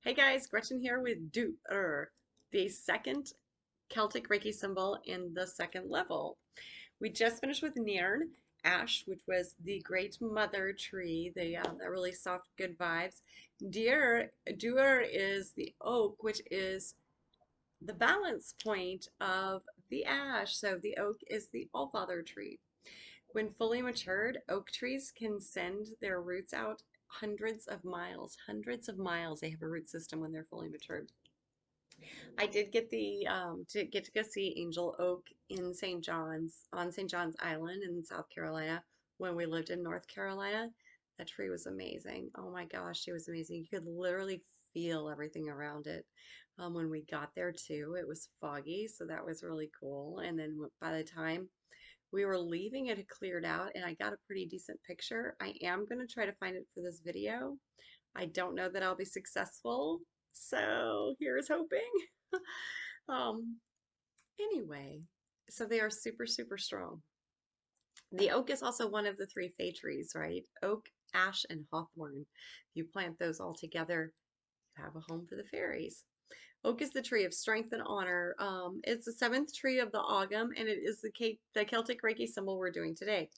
Hey guys, Gretchen here with Duir, the second Celtic Reiki symbol in the second level. We just finished with Nairn, Ash, which was the Great Mother tree, the really soft, good vibes. Duir is the oak, which is the balance point of the ash. So the oak is the All-Father tree. When fully matured, oak trees can send their roots out hundreds of miles. Hundreds of miles they have a root system when they're fully matured. I did get the to go see Angel Oak in St. John's on St. John's Island in South Carolina when we lived in North Carolina. That tree was amazing. Oh my gosh, it was amazing. You could literally feel everything around it. When we got there too, it was foggy, so that was really cool. And then by the time we were leaving, it had cleared out, and I got a pretty decent picture. I am going to try to find it for this video. I don't know that I'll be successful, so here's hoping. Um, anyway, so they are super, super strong. The oak is also one of the three fae trees, right? Oak, ash, and hawthorn. If you plant those all together, you have a home for the fairies. Oak is the tree of strength and honor. It's the seventh tree of the Ogam, and it is the Celtic Reiki symbol we're doing today.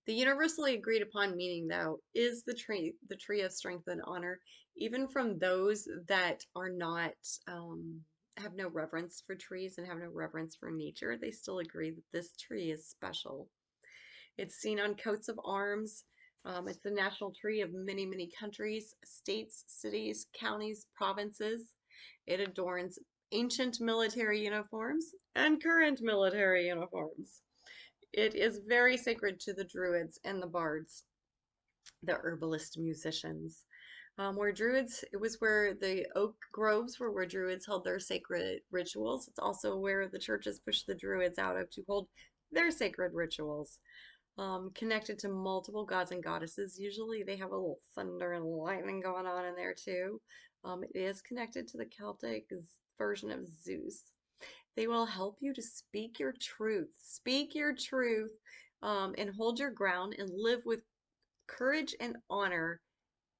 The universally agreed upon meaning, though, is the tree of strength and honor, even from those that are not, have no reverence for trees and have no reverence for nature. They still agree that this tree is special. It's seen on coats of arms. It's the national tree of many, many countries, states, cities, counties, provinces. It adorns ancient military uniforms and current military uniforms. It is very sacred to the Druids and the bards, the herbalist musicians. Where Druids, it was where the oak groves were where Druids held their sacred rituals. It's also where the churches pushed the Druids out of to hold their sacred rituals. Connected to multiple gods and goddesses. Usually they have a little thunder and lightning going on in there too. It is connected to the Celtic version of Zeus. They will help you to speak your truth. Speak your truth, and hold your ground and live with courage and honor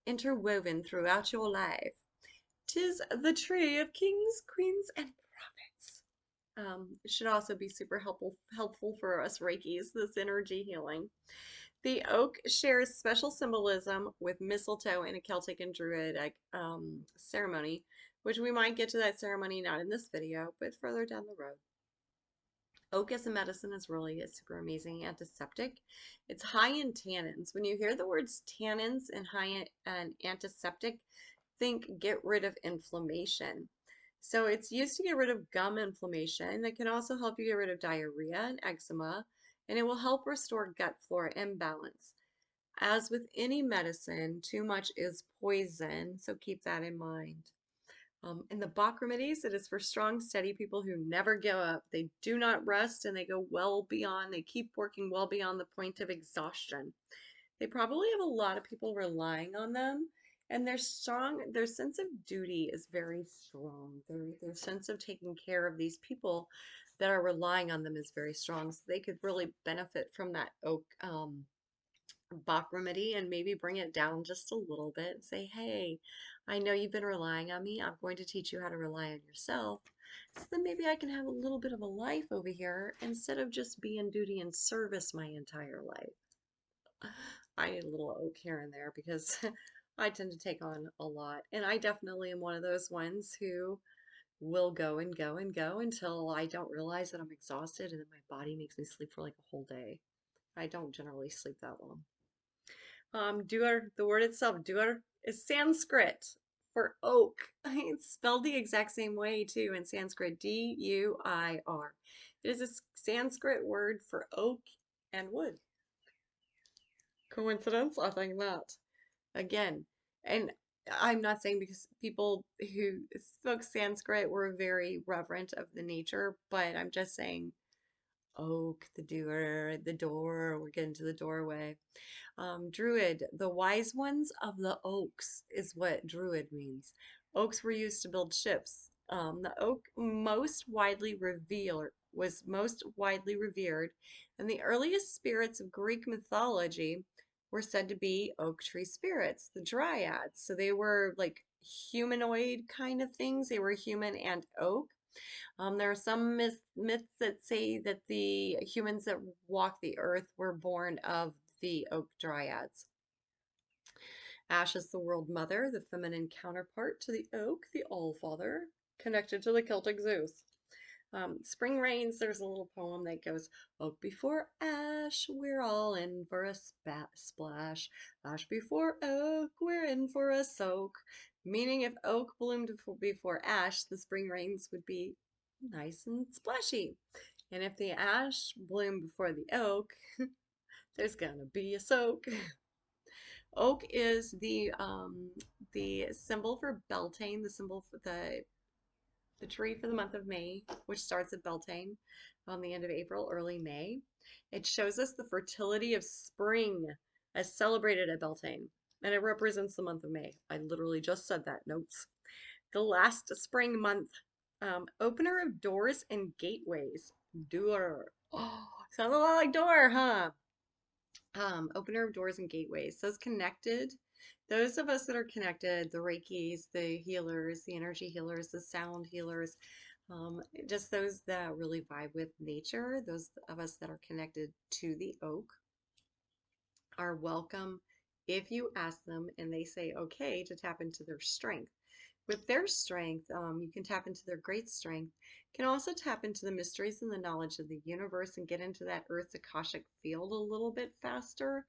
interwoven throughout your life. 'Tis the tree of kings, queens, and prophets. It should also be super helpful for us Reikis, this energy healing. The oak shares special symbolism with mistletoe in a Celtic and Druidic ceremony, which we might get to that ceremony not in this video, but further down the road. Oak as a medicine is really a super amazing antiseptic. It's high in tannins. When you hear the words tannins and high in antiseptic, think get rid of inflammation. So it's used to get rid of gum inflammation. It can also help you get rid of diarrhea and eczema, and it will help restore gut flora and balance. As with any medicine, too much is poison, so keep that in mind. In the Bach remedies, it is for strong, steady people who never give up. They do not rest and they go well beyond, they keep working well beyond the point of exhaustion. They probably have a lot of people relying on them, and they're strong, their sense of duty is very strong. Their sense of taking care of these people that are relying on them is very strong. So they could really benefit from that oak Bach remedy and maybe bring it down just a little bit and say, hey, I know you've been relying on me. I'm going to teach you how to rely on yourself. So then maybe I can have a little bit of a life over here instead of just being duty and service my entire life. I need a little oak here and there because I tend to take on a lot. And I definitely am one of those ones who will go and go and go until I don't realize that I'm exhausted and then my body makes me sleep for like a whole day. I don't generally sleep that long. Duir, the word itself, duir, is Sanskrit for oak. It's spelled the exact same way too in Sanskrit, D-U-I-R. It is a Sanskrit word for oak and wood. Coincidence? I think not. Again, and I'm not saying because people who spoke Sanskrit were very reverent of the nature, but I'm just saying oak, the doer, the door, we're getting to the doorway. Druid, the wise ones of the oaks is what druid means. Oaks were used to build ships. The oak was most widely revered, and the earliest spirits of Greek mythology were said to be oak tree spirits, the dryads. So they were like humanoid kind of things. They were human and oak. There are some myths that say that the humans that walk the earth were born of the oak dryads. Ash is the world mother, the feminine counterpart to the oak, the all-father, connected to the Celtic Zeus. Spring Rains, there's a little poem that goes, Oak before ash, we're all in for a splash. Ash before oak, we're in for a soak. Meaning if oak bloomed before ash, the spring rains would be nice and splashy. And if the ash bloomed before the oak, there's gonna be a soak. Oak is the symbol for Beltane, the symbol for the tree for the month of May, which starts at Beltane on the end of April, early May. It shows us the fertility of spring as celebrated at Beltane, and it represents the month of May. I literally just said that, notes. The last spring month, opener of doors and gateways, Duir. Oh, sounds a lot like door, huh? Opener of doors and gateways. Those connected, those of us that are connected, the Reikis, the healers, the energy healers, the sound healers, just those that really vibe with nature, those of us that are connected to the oak are welcome if you ask them and they say okay to tap into their strength. With their strength, you can tap into their great strength. You can also tap into the mysteries and the knowledge of the universe and get into that Earth's Akashic field a little bit faster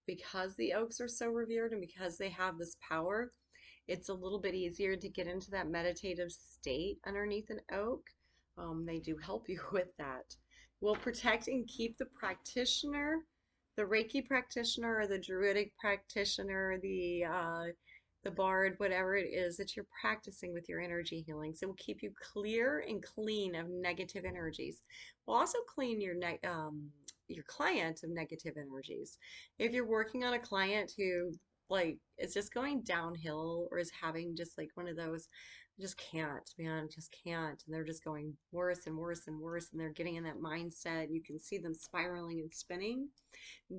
because the oaks are so revered and because they have this power. It's a little bit easier to get into that meditative state underneath an oak. They do help you with that. Will protect and keep the practitioner, the Reiki practitioner, or the Druidic practitioner, the bard, whatever it is that you're practicing with your energy healings. It will keep you clear and clean of negative energies. Will also clean your client of negative energies. If you're working on a client who like is just going downhill or is having just like one of those, just can't, man, just can't, and they're just going worse and worse and worse, and they're getting in that mindset. You can see them spiraling and spinning.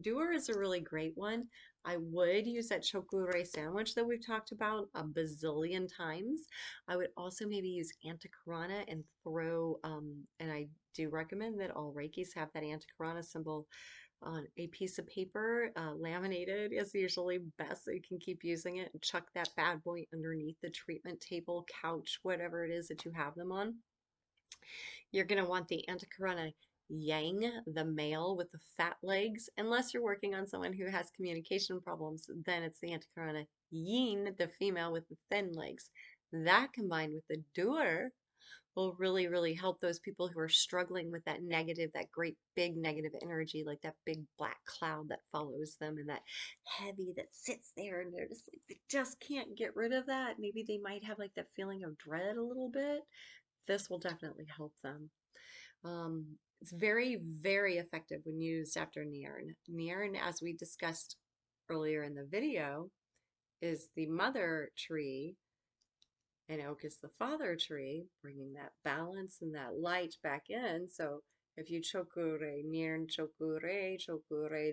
Duir is a really great one. I would use that chokure sandwich that we've talked about a bazillion times. I would also maybe use antikarana and throw, and I do recommend that all Reikis have that antikarana symbol on a piece of paper. Laminated is usually best, so you can keep using it and chuck that bad boy underneath the treatment table, couch, whatever it is that you have them on. You're going to want the Antakarana Yang, the male with the fat legs. Unless you're working on someone who has communication problems, then it's the Antakarana Yin, the female with the thin legs. That combined with the Duer will really, really help those people who are struggling with that negative, that great big negative energy, like that big black cloud that follows them and that heavy that sits there and they're just like, they just can't get rid of that. Maybe they might have like that feeling of dread a little bit. This will definitely help them. It's very, very effective when used after Niern. Niern, as we discussed earlier in the video, is the mother tree, and oak is the father tree, bringing that balance and that light back in. So if you chokure, Niern chokure,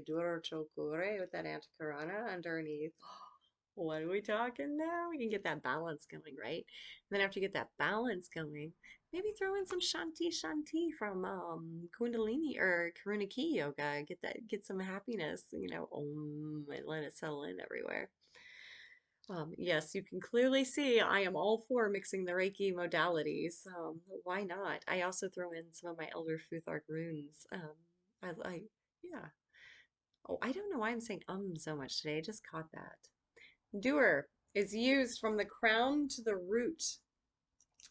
dur chokure with that antikarana underneath, what are we talking now? We can get that balance going, right? And then after you get that balance going, maybe throw in some Shanti Shanti from Kundalini or Karunaki yoga. Get some happiness, and let it settle in everywhere. Yes, you can clearly see I am all for mixing the Reiki modalities. Why not? I also throw in some of my Elder Futhark runes. Yeah. Oh, I don't know why I'm saying so much today. I just caught that. Duer is used from the crown to the root.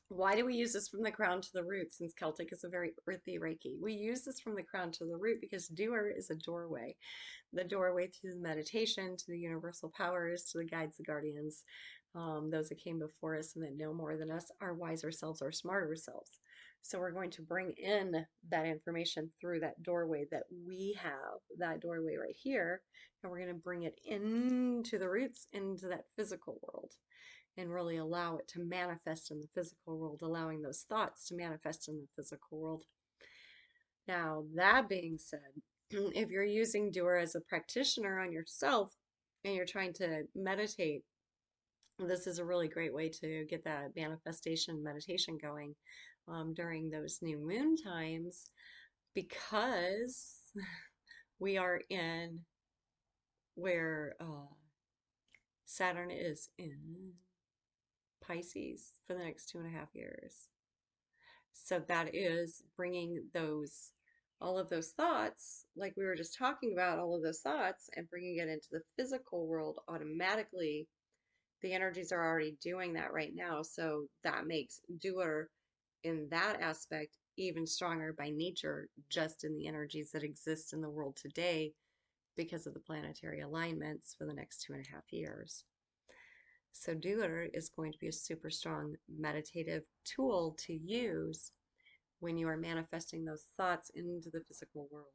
Why do we use this from the crown to the root since Celtic is a very earthy Reiki? We use this from the crown to the root because Duer is a doorway. The doorway to the meditation, to the universal powers, to the guides, the guardians, those that came before us and that know more than us, our wiser selves, our smarter selves. So we're going to bring in that information through that doorway that we have, that doorway right here, and we're going to bring it into the roots, into that physical world, and really allow it to manifest in the physical world, allowing those thoughts to manifest in the physical world. Now, that being said, if you're using Doer as a practitioner on yourself and you're trying to meditate This is a really great way to get that manifestation meditation going during those new moon times because we are in where Saturn is in Pisces for the next 2.5 years. So that is bringing all of those thoughts, like we were just talking about, all of those thoughts, and bringing it into the physical world automatically. The energies are already doing that right now. So that makes Duir in that aspect even stronger by nature, just in the energies that exist in the world today because of the planetary alignments for the next 2.5 years. So Duir is going to be a super strong meditative tool to use when you are manifesting those thoughts into the physical world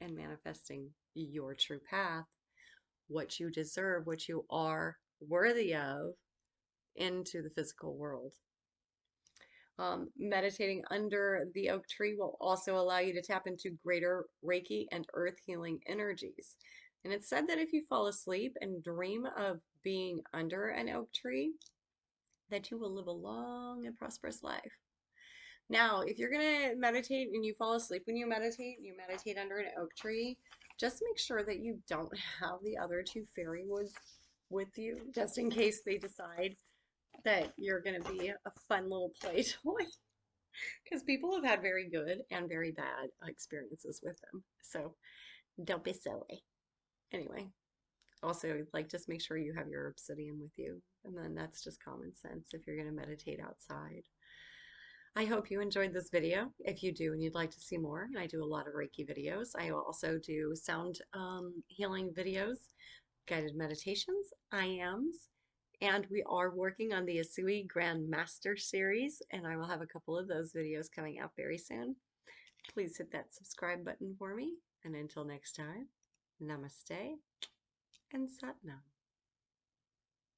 and manifesting your true path, what you deserve, what you are worthy of into the physical world. Meditating under the oak tree will also allow you to tap into greater Reiki and earth healing energies. And it's said that if you fall asleep and dream of being under an oak tree, that you will live a long and prosperous life. Now, if you're going to meditate and you fall asleep when you meditate under an oak tree, just make sure that you don't have the other two fairy woods with you, just in case they decide that you're going to be a fun little play toy. Because people have had very good and very bad experiences with them. So don't be silly. Anyway, also, like, just make sure you have your obsidian with you. And then that's just common sense if you're going to meditate outside. I hope you enjoyed this video. If you do and you'd like to see more, and I do a lot of Reiki videos, I also do sound healing videos, guided meditations, IAMs, and we are working on the Asui Grand Master series, and I will have a couple of those videos coming out very soon. Please hit that subscribe button for me, and until next time, namaste and satnam.